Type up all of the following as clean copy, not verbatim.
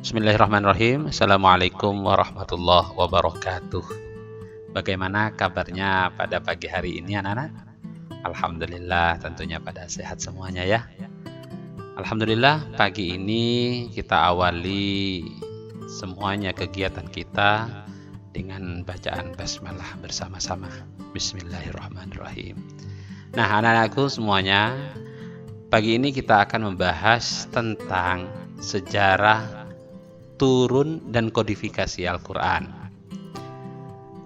Bismillahirrahmanirrahim. Assalamualaikum warahmatullahi wabarakatuh. Bagaimana kabarnya pada pagi hari ini anak-anak? Alhamdulillah tentunya pada sehat semuanya ya. Alhamdulillah pagi ini kita awali semuanya kegiatan kita dengan bacaan basmalah bersama-sama. Bismillahirrahmanirrahim. Nah anak-anakku semuanya, pagi ini kita akan membahas tentang sejarah turun dan kodifikasi Al-Quran.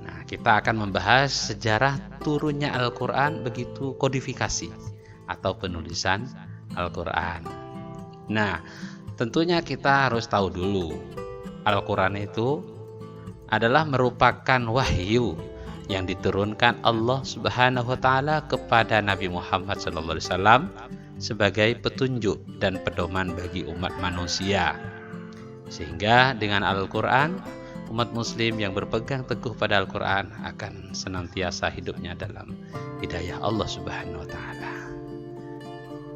Nah, kita akan membahas sejarah turunnya Al-Quran begitu kodifikasi atau penulisan Al-Quran. Nah, tentunya kita harus tahu dulu Al-Quran itu adalah merupakan wahyu yang diturunkan Allah Subhanahu wa taala kepada Nabi Muhammad SAW sebagai petunjuk dan pedoman bagi umat manusia. Sehingga dengan Al-Quran, umat muslim yang berpegang teguh pada Al-Quran akan senantiasa hidupnya dalam hidayah Allah Subhanahu wa taala.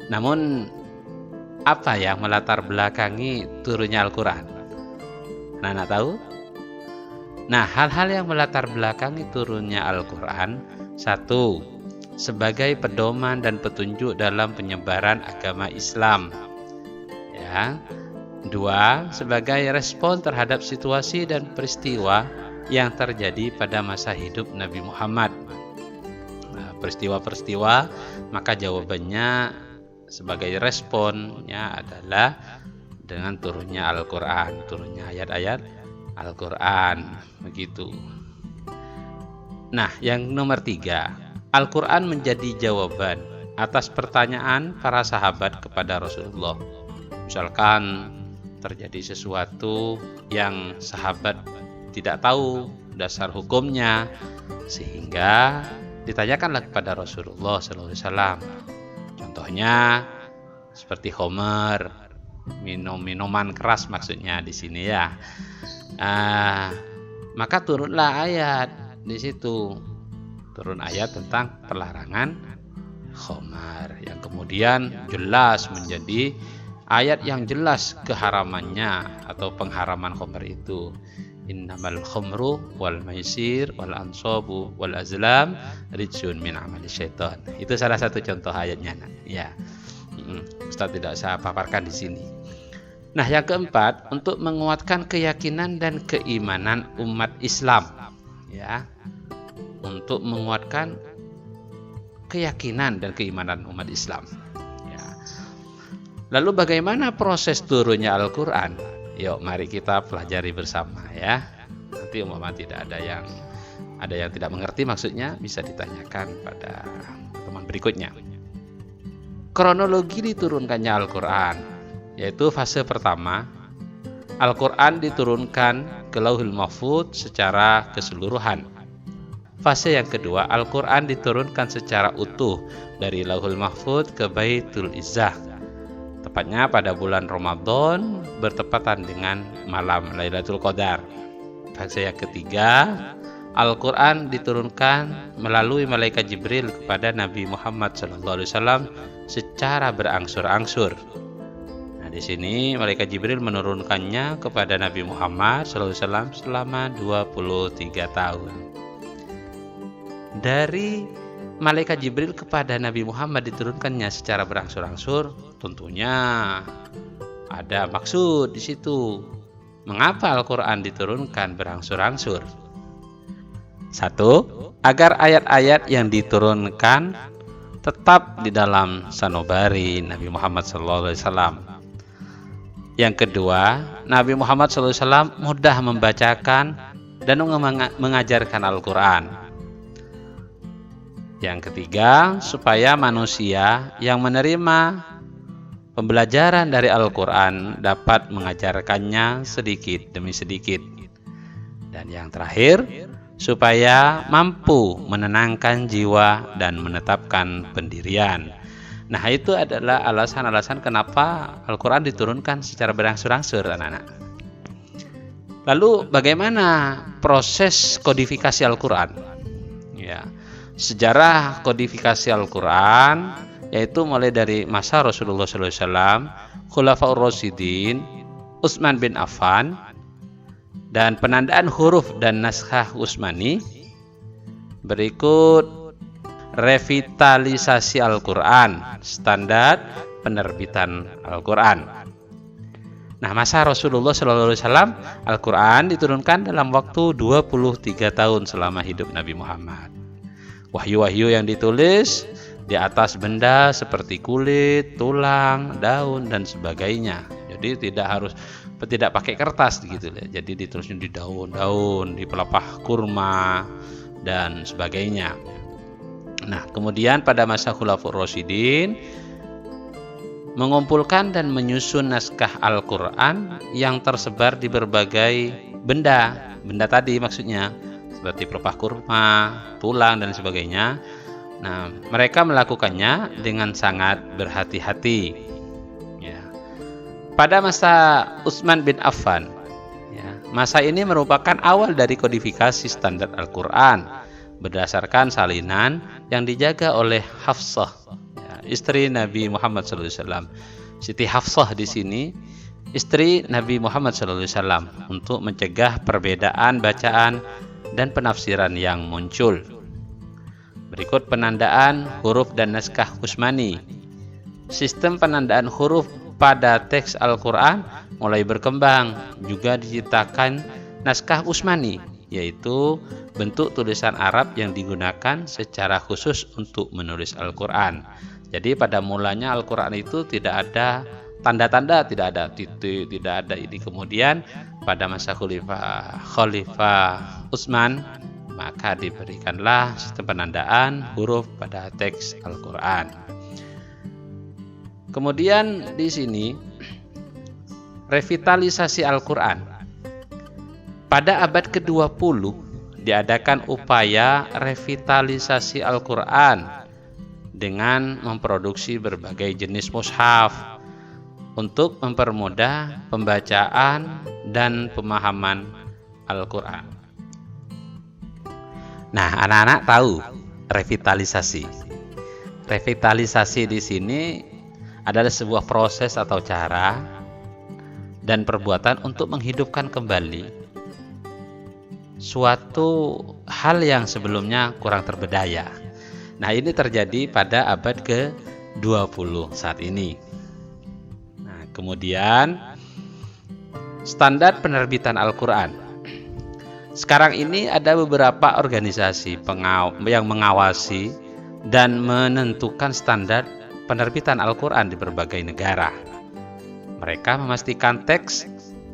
Namun, apa yang melatar belakangi turunnya Al-Quran? Anak-anak tahu? Nah, hal-hal yang melatar belakangi turunnya Al-Quran, satu, sebagai pedoman dan petunjuk dalam penyebaran agama Islam. Ya. Dua, sebagai respon terhadap situasi dan peristiwa yang terjadi pada masa hidup Nabi Muhammad. Nah, peristiwa-peristiwa, maka jawabannya sebagai responnya adalah dengan turunnya Al-Quran, turunnya ayat-ayat Al-Quran, begitu. Nah, yang nomor tiga, Al-Quran menjadi jawaban atas pertanyaan para sahabat kepada Rasulullah. Misalkan terjadi sesuatu yang sahabat tidak tahu dasar hukumnya, sehingga ditanyakanlah kepada Rasulullah SAW. Contohnya seperti khamar, minuman keras maksudnya di sini ya. Maka turunlah ayat di situ, turun ayat tentang pelarangan khamar yang kemudian jelas menjadi ayat yang jelas keharamannya atau pengharaman khamr itu. Innamal khamru wal maisir wal ansabu wal azlam rijsun min amali syaitan. Itu salah satu contoh ayatnya. Ya. Ustaz tidak saya paparkan di sini. Nah, yang keempat, untuk menguatkan keyakinan dan keimanan umat Islam. Ya. Untuk menguatkan keyakinan dan keimanan umat Islam. Lalu bagaimana proses turunnya Al-Quran? Yuk mari kita pelajari bersama ya. Nanti umpama tidak ada yang tidak mengerti maksudnya bisa ditanyakan pada teman berikutnya. Kronologi diturunkannya Al-Quran, yaitu fase pertama, Al-Quran diturunkan ke Lauhul Mahfudz secara keseluruhan. Fase yang kedua, Al-Quran diturunkan secara utuh dari Lauhul Mahfudz ke Baitul Izzah. Tepatnya pada bulan Ramadan bertepatan dengan malam Lailatul Qadar. Fase yang ketiga, Al-Quran diturunkan melalui malaikat Jibril kepada Nabi Muhammad SAW secara berangsur-angsur. Nah, di sini malaikat Jibril menurunkannya kepada Nabi Muhammad SAW selama 23 tahun. Dari malaikat Jibril kepada Nabi Muhammad diturunkannya secara berangsur-angsur, tentunya ada maksud di situ. Mengapa Al-Quran diturunkan berangsur-angsur? Satu, agar ayat-ayat yang diturunkan tetap di dalam sanubari Nabi Muhammad SAW. Yang kedua, Nabi Muhammad SAW mudah membacakan dan mengajarkan Al-Quran. Yang ketiga, supaya manusia yang menerima pembelajaran dari Al-Quran dapat mengajarkannya sedikit demi sedikit. Dan yang terakhir, supaya mampu menenangkan jiwa dan menetapkan pendirian. Nah, itu adalah alasan-alasan kenapa Al-Quran diturunkan secara berangsur-angsur, anak-anak. Lalu bagaimana proses kodifikasi Al-Quran? Ya. Sejarah kodifikasi Al-Quran yaitu mulai dari masa Rasulullah SAW, Khulafaur Rasyidin, Utsman bin Affan dan penandaan huruf dan naskah Utsmani. Berikut revitalisasi Al-Quran, standar penerbitan Al-Quran. Nah, masa Rasulullah SAW, Al-Quran diturunkan dalam waktu 23 tahun selama hidup Nabi Muhammad. Wahyu-wahyu yang ditulis di atas benda seperti kulit, tulang, daun, dan sebagainya. Jadi tidak pakai kertas gitu ya. Jadi ditulisnya di daun-daun, di pelepah kurma, dan sebagainya. Nah, kemudian pada masa Khulafaur Rasyidin mengumpulkan dan menyusun naskah Al-Quran yang tersebar di berbagai benda tadi maksudnya, seperti pelepah kurma, tulang, dan sebagainya. Nah, mereka melakukannya dengan sangat berhati-hati. Ya. Pada masa Utsman bin Affan, ya, masa ini merupakan awal dari kodifikasi standar Al-Quran berdasarkan salinan yang dijaga oleh Hafsah, ya, istri Nabi Muhammad SAW. Siti Hafsah di sini istri Nabi Muhammad SAW untuk mencegah perbedaan bacaan dan penafsiran yang muncul. Berikut penandaan huruf dan naskah Utsmani. Sistem penandaan huruf pada teks Al-Quran mulai berkembang, juga diciptakan naskah Utsmani, yaitu bentuk tulisan Arab yang digunakan secara khusus untuk menulis Al-Quran. Jadi pada mulanya Al-Quran itu tidak ada tanda-tanda, tidak ada titik, tidak ada ini. Kemudian pada masa Khalifah Utsman, maka diberikanlah sistem penandaan huruf pada teks Al-Quran. Kemudian di sini revitalisasi Al-Quran. Pada abad ke-20 diadakan upaya revitalisasi Al-Quran dengan memproduksi berbagai jenis mushaf untuk mempermudah pembacaan dan pemahaman Al-Quran. Nah, anak-anak tahu revitalisasi. Revitalisasi di sini adalah sebuah proses atau cara dan perbuatan untuk menghidupkan kembali suatu hal yang sebelumnya kurang terberdaya. Nah, ini terjadi pada abad ke-20 saat ini. Nah, kemudian standar penerbitan Al-Quran. Sekarang ini ada beberapa organisasi yang mengawasi dan menentukan standar penerbitan Al-Quran di berbagai negara. Mereka memastikan teks,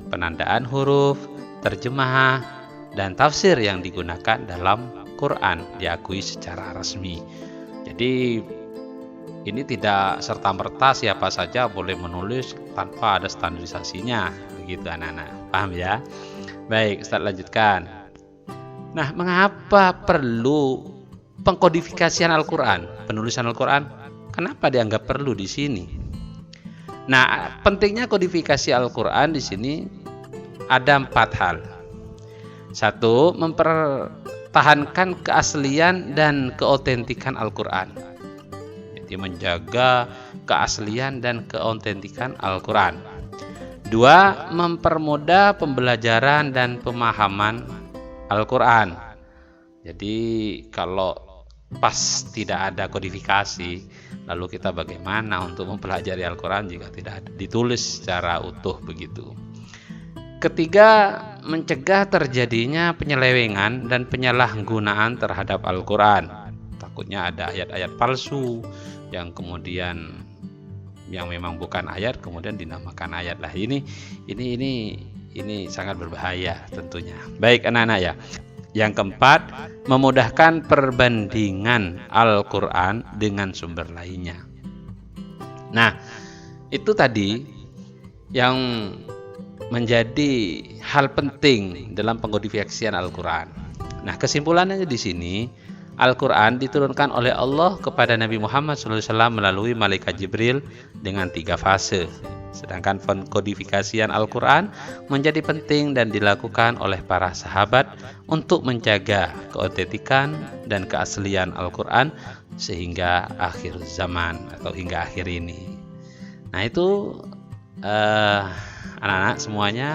penandaan huruf, terjemah, dan tafsir yang digunakan dalam Quran diakui secara resmi. Jadi ini tidak serta-merta siapa saja boleh menulis tanpa ada standarisasinya, begitu anak-anak. Paham ya? Baik, Ustaz lanjutkan. Nah, mengapa perlu pengkodifikasian Al-Quran, penulisan Al-Quran? Kenapa dianggap perlu di sini? Nah, pentingnya kodifikasi Al-Quran di sini ada 4 hal. 1. Mempertahankan keaslian dan keotentikan Al-Quran. Jadi menjaga keaslian dan keotentikan Al-Quran. 2. Mempermudah pembelajaran dan pemahaman Al-Quran. Jadi kalau pas tidak ada kodifikasi, lalu kita bagaimana untuk mempelajari Al-Quran jika tidak ditulis secara utuh begitu. Ketiga, mencegah terjadinya penyelewengan dan penyalahgunaan terhadap Al-Quran. Takutnya ada ayat-ayat palsu yang kemudian yang memang bukan ayat kemudian dinamakan ayat. Lah ini sangat berbahaya tentunya. Baik anak-anak ya. Yang keempat, memudahkan perbandingan Al-Quran dengan sumber lainnya. Nah, itu tadi yang menjadi hal penting dalam pengkodifikasian Al-Quran. Nah, kesimpulannya di sini, Al-Quran diturunkan oleh Allah kepada Nabi Muhammad SAW melalui malaikat Jibril dengan 3 fase. Sedangkan pengkodifikasian Al-Quran menjadi penting dan dilakukan oleh para sahabat untuk menjaga keotentikan dan keaslian Al-Quran sehingga akhir zaman atau hingga akhir ini. Nah itu anak-anak semuanya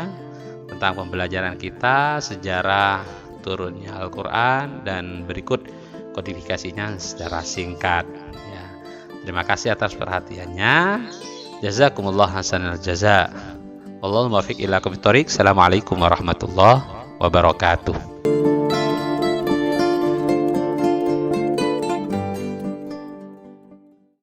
tentang pembelajaran kita sejarah turunnya Al-Quran dan berikut kodifikasinya secara singkat. Ya. Terima kasih atas perhatiannya. Jazakumullah hasanal jaza. Wallahul muwaffiq ila aqwamit thoriq. Assalamualaikum warahmatullahi wabarakatuh.